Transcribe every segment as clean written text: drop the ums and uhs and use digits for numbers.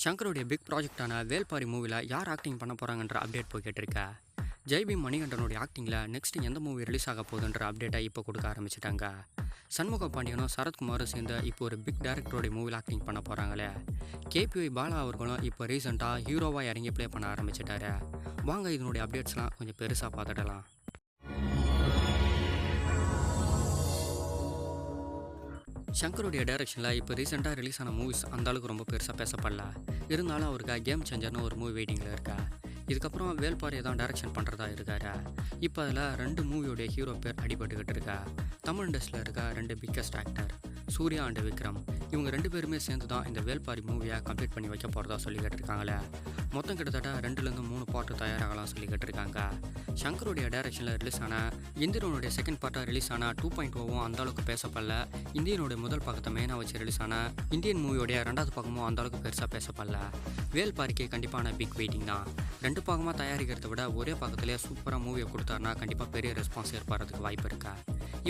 ஷங்கருடைய big ப்ராஜெக்டான Velpari மூவியில் யார் acting பண்ண போகிறாங்கன்ற அப்டேட் போய்கிட்டு இருக்கா. ஜெய்பீம் மணிகண்டனுடைய ஆக்டிங்கில் நெக்ஸ்ட் எந்த மூவி ரிலீஸ் ஆக போகுதுன்ற அப்டேட்டை இப்போ கொடுக்க ஆரம்பிச்சிட்டாங்க. சண்முக பாண்டியனும் சரத்குமாரும் சேர்ந்து இப்போ ஒரு பிக் டேரக்டரோடைய மூவியில் ஆக்டிங் பண்ண போகிறாங்களே. கேபிஒய் பாலா அவர்களும் இப்போ ரீசெண்டாக ஹீரோவாக இறங்கி ப்ளே பண்ண ஆரம்பிச்சிட்டாரு. வாங்க இதனுடைய அப்டேட்ஸ்லாம் கொஞ்சம் பெருசாக பார்த்துடலாம். ஷங்கருடைய டைரக்ஷனில் இப்போ ரீசெண்டாக ரிலீஸ் ஆன மூவிஸ் அந்தளவுக்கு ரொம்ப பெருசாக பேசப்படல. இருந்தாலும் அவருக்கு கேம் சேஞ்சர்னு ஒரு மூவி வெயிட்டிங்கில் இருக்கா. இதுக்கப்புறம் வேல்பாரியை தான் டைரக்ஷன் பண்ணுறதா இருக்காரு. இப்போ அதில் 2 மூவியோடைய ஹீரோ பேர் அடிபட்டுக்கிட்டு இருக்கா. தமிழ் இண்டஸ்ட்ரியில் இருக்க 2 biggest actor Suriya and Vikram, இவங்க 2 பேருமே சேர்ந்து தான் இந்த வேல்பாரி மூவியை கம்ப்ளீட் பண்ணி வைக்க போகிறதா சொல்லிக்கிட்டு இருக்காங்களே. மொத்தம் கிட்டத்தட்ட 2லேருந்து 3 பார்ட்டு தயாராகலாம் சொல்லிக்கிட்டு இருக்காங்க. ஷங்கருடைய டைரக்ஷனில் ரிலீஸ் ஆன இந்தியனுடைய செகண்ட் பார்ட்டாக ரிலீஸ் ஆன 2.0வும் அந்தளவுக்கு பேசப்படல. இந்தியனுடைய முதல் பக்கத்தை மெயினாக வச்சு ரிலீஸ் ஆன இந்தியன் மூவியோடைய 2வது பக்கமும் அந்தளவுக்கு பெருசாக பேசப்படல. வேல்பாரிக்கு கண்டிப்பான பிக் வெயிட்டிங் தான். 2 பாகமாக தயாரிக்கிறத விட ஒரே பக்கத்திலே சூப்பராக மூவியை கொடுத்தாருனா கண்டிப்பாக பெரிய ரெஸ்பான்ஸ் ஏற்படுறதுக்கு வாய்ப்பு இருக்கா.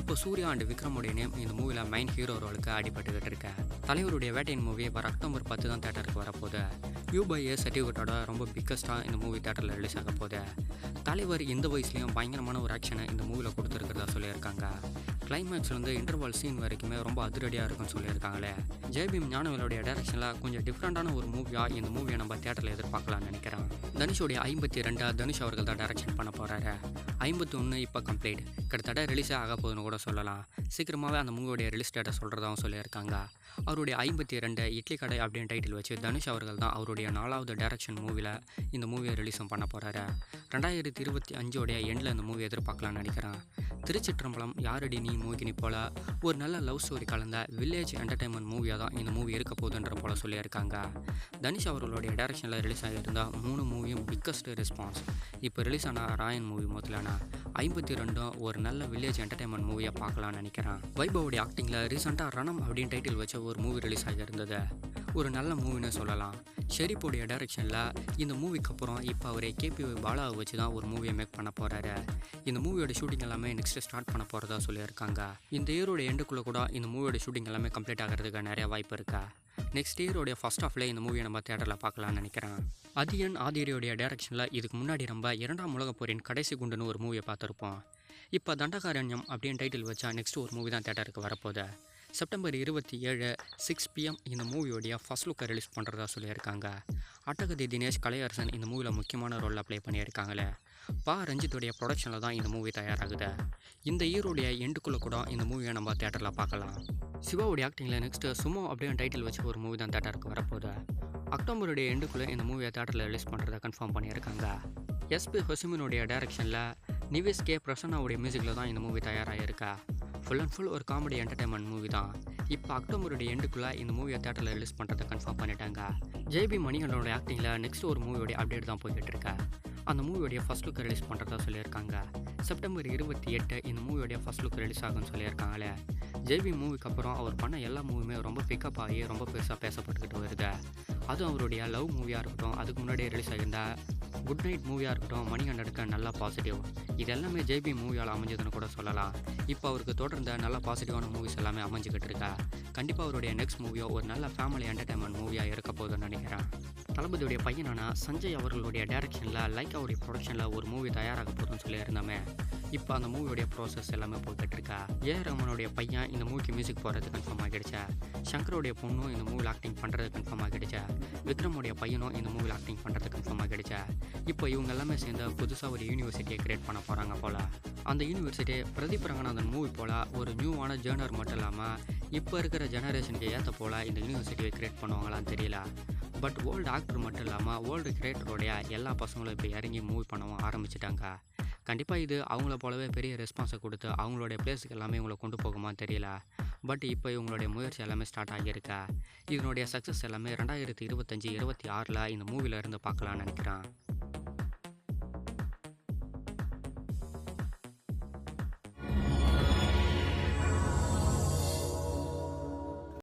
இப்போ சூர்யா அண்ட் விக்ரமுடைய நேம் இந்த மூவியில் மெயின் ஹீரோ ரோலுக்கு அடிபட்டுக்கிட்டு இருக்க. தலைவருடைய வேட்டையின் மூவி வர அக்டோபர் 10 தான் தேட்டருக்கு வரப்போகுது. U/A சர்டிஃபிகேட்டோட ரொம்ப பிக்கஸ்ட்டாக இந்த மூவி தேட்டரில் ரிலீஸ் ஆக போகுது. தலைவர் இந்த வயசுலேயும் பயங்கரமான ஒரு ஆக்ஷனை இந்த மூவியில் கொடுத்துருக்கிறதா சொல்லியிருக்காங்க. கிளைமேக்ஸ்லேருந்து இன்டர்வல் சீன் வரைக்குமே ரொம்ப அதிரடியாக இருக்குன்னு சொல்லியிருக்காங்களே. ஜெய்பீம் ஞானவேலுடைய டைரக்ஷனில் கொஞ்சம் டிஃப்ரெண்டான ஒரு மூவியாக இந்த மூவியை நம்ம தேட்டரில் எதிர்பார்க்கலாம்னு நினைக்கிறேன். தனுஷோடைய 52 தனுஷ் அவர்கள் தான் டைரக்ஷன் பண்ண போகிறாரு. 51 இப்போ கம்ப்ளீட், கிட்டத்தட்ட ரிலீஸே ஆக போகுதுன்னு கூட சொல்லலாம். சீக்கிரமாகவே அந்த மூவியோடைய ரிலீஸ் டேட்டை சொல்கிறதாகவும் சொல்லியிருக்காங்க. அவருடைய 52 இட்லி கடை அப்படின்னு டைட்டில் வச்சு தனுஷ் அவர்கள் தான் அவருடைய 4வது டைரக்ஷன் மூவியில் இந்த மூவியை ரிலீஸும் பண்ண போகிறாரு. 2025 எண்டில் இந்த மூவி எதிர்பார்க்கலாம்னு நினைக்கிறேன். திருச்சிற்றம்பலம், யாரடி நீ மோகினி போல் ஒரு நல்ல லவ் ஸ்டோரி கலந்த வில்லேஜ் என்டர்டைன்மெண்ட் மூவியாக தான் இந்த மூவி இருக்க போகுதுன்ற போல் சொல்லியிருக்காங்க. தனுஷ் அவர்களுடைய டைரக்ஷனில் ரிலீஸ் ஆகியிருந்தால் 3 மூவியும் பிக்கஸ்ட் ரெஸ்பான்ஸ். இப்போ ரிலீஸ் ஆன ராயன் மூவி முதலான 52 ஒரு நல்ல வில்லேஜ் என்டர்டைன்மெண்ட் மூவியாக பார்க்கலாம்னு நினைக்கிறேன். வைபவோடைய ஆக்டிங்கில் ரீசெண்டாக ரணம் அப்படின்னு டைட்டில் வச்சு ஒரு மூவி ரிலீஸ் ஆகியிருந்தது. ஒரு நல்ல மூவின்னு சொல்லலாம். ஷெரீஃபோடைய டைரக்ஷனில் இந்த மூவிக்கு அப்புறம் இப்போ அவரே கேபிஒய் பாலாவை வச்சு தான் ஒரு மூவியை மேக் பண்ண போகிறாரு. இந்த மூவியோட ஷூட்டிங் எல்லாமே நெக்ஸ்ட் ஸ்டார்ட் பண்ண போகிறதா சொல்லியிருக்காங்க. இந்த இயரோட எண்டுக்குள்ளே கூட இந்த மூவியோட ஷூட்டிங் எல்லாமே கம்ப்ளீட் ஆகிறதுக்கு நிறைய வாய்ப்பு இருக்கா. நெக்ஸ்ட் இயரோடைய ஃபர்ஸ்ட் ஹாஃப்ல இந்த மூவியை நம்ம தேட்டரில் பார்க்கலாம்னு நினைக்கிறேன். அதியன் ஆதிரியோடைய டைரக்ஷனில் இதுக்கு முன்னாடி நம்ம 2ஆம் உலகப் போரின் கடைசி குண்டுன்னு ஒரு மூவியை பார்த்துருப்போம். இப்போ தண்டகாரண்யம் அப்படின்னு டைட்டில் வச்சா நெக்ஸ்ட் ஒரு மூவி தான் தேட்டருக்கு வரப்போகுது. செப்டம்பர் 27 6 PM இந்த மூவியோடைய ஃபர்ஸ்ட் லுக்கை ரிலீஸ் பண்ணுறதா சொல்லியிருக்காங்க. அட்டகதி தினேஷ், கலையரசன் இந்த மூவியில் முக்கியமான ரோலில் ப்ளே பண்ணியிருக்காங்களே. ரஞ்சித்துடைய ப்ரொடக்ஷனில் தான் இந்த மூவி தயாராகுது. இந்த ஈரோடைய எண்டுக்குள்ளே கூட இந்த மூவியை நம்ம தேட்டரில் பார்க்கலாம். சிவாவுடைய ஆக்டிங்கில் நெக்ஸ்ட்டு சுமோ அப்படின்னு டைட்டில் வச்சு ஒரு மூவி தான் தேட்டருக்கு வரப்போகுது. அக்டோபருடைய எண்டுக்குள்ளே இந்த மூவியை தேட்டரில் ரிலீஸ் பண்ணுறதை கன்ஃபார்ம் பண்ணியிருக்காங்க. SP ஹொசிமினுடைய டைரக்ஷனில் நிவேஷ் கே பிரசன்னாவுடைய மியூசிக்கில் தான் இந்த மூவி தயாராகிருக்கா. ஃபுல் அண்ட் ஃபுல் ஒரு காமெடி என்டர்டைன்மெண்ட் மூவி தான். இப்போ அக்டோபருடைய எண்டுக்குள்ளே இந்த மூவியை தேட்டரில் ரிலீஸ் பண்ணுறதை கன்ஃபார்ம் பண்ணிட்டாங்க. ஜெய்பீம் மணிகண்டனோட ஆக்டிங்கில் நெக்ஸ்ட் ஒரு மூவியோடைய அப்டேட் தான் போய்கிட்டு இருக்கா. அந்த மூவியோடைய ஃபர்ஸ்ட் லுக்கை ரிலீஸ் பண்ணுறதா சொல்லியிருக்காங்க. செப்டம்பர் 28 இந்த மூவியோடைய ஃபர்ஸ்ட் லுக் ரிலீஸ் ஆகும்னு சொல்லியிருக்காங்களே. ஜெய்பீம் மூவிக்கு அப்புறம் அவர் பண்ண எல்லா மூவியுமே ரொம்ப பிக்கப் ஆகி ரொம்ப பெருசாக பேசப்பட்டுக்கிட்டு வருது. அதுவும் அவருடைய லவ் மூவியாக இருக்கட்டும், அதுக்கு முன்னாடியே ரிலீஸ் ஆகியிருந்தா குட் நைட் மூவியாக இருக்கட்டும், மணிகண்டனுக்கு நல்லா பாசிட்டிவ். இது எல்லாமே ஜெய்பீம் மூவியால் அமைஞ்சதுன்னு கூட சொல்லலாம். இப்போ அவருக்கு தொடர்ந்த நல்ல பாசிட்டிவான மூவிஸ் எல்லாமே அமைஞ்சிக்கிட்டு இருக்கா. கண்டிப்பாக அவருடைய நெக்ஸ்ட் மூவியோ ஒரு நல்ல ஃபேமிலி என்டர்டைன்மெண்ட் மூவியாக இருக்க போகுதுன்னு நினைக்கிறேன். தளபதியுடைய பையனான சஞ்சய் அவர்களுடைய டைரக்ஷனில் லைக்காவுடைய ப்ரொடக்ஷனில் ஒரு மூவி தயாராக போகுதுன்னு சொல்லியிருந்தாமே. இப்போ அந்த மூவியோடைய ப்ராசஸ் எல்லாமே போய்கிட்டு இருக்கா. ரஹ்மானுடைய பையன் இந்த மூவிக்கு மியூசிக் போகிறது கன்ஃபார்ம் ஆகிடுச்சா. ஷங்கருடைய பொண்ணும் இந்த மூவியில் ஆக்டிங் பண்ணுறது கன்ஃபார்ம் ஆகிடுச்சா. விக்ரமுடைய பையனும் இந்த மூவியில் ஆக்டிங் பண்ணுறது கன்ஃபார்ம் ஆகிடுச்சா. இப்போ இவங்க எல்லாமே சேர்ந்து புதுசாக ஒரு யூனிவர்சிட்டியை கிரியேட் பண்ண போகிறாங்க போல். அந்த யூனிவர்சிட்டி பிரதீப் ரங்கநாதன் மூவி போல் ஒரு நியூவான ஜேர்னர் மட்டும் இல்லாமல் இப்போ இருக்கிற ஜெனரேஷனுக்கு ஏற்ற போல் இந்த யூனிவர்சிட்டியை கிரியேட் பண்ணுவாங்களான்னு தெரியல. பட் ஓல்டு ஆக்டர் மட்டும் இல்லாமல் ஓல்டு கிரியேட்டருடைய எல்லா பசங்களும் இப்போ இறங்கி மூவி பண்ணவும் ஆரம்பிச்சிட்டாங்க. கண்டிப்பாக இது அவங்கள போலவே பெரிய ரெஸ்பான்ஸை கொடுத்து அவங்களுடைய பிளேஸுக்கு எல்லாமே இவங்களை கொண்டு போகுமா தெரியல. பட் இப்போ இவங்களுடைய முயற்சி எல்லாமே ஸ்டார்ட் ஆகியிருக்கா. இதனுடைய சக்ஸஸ் எல்லாமே 2025-26 இந்த மூவியில் இருந்து பார்க்கலான்னு நினைக்கிறேன்.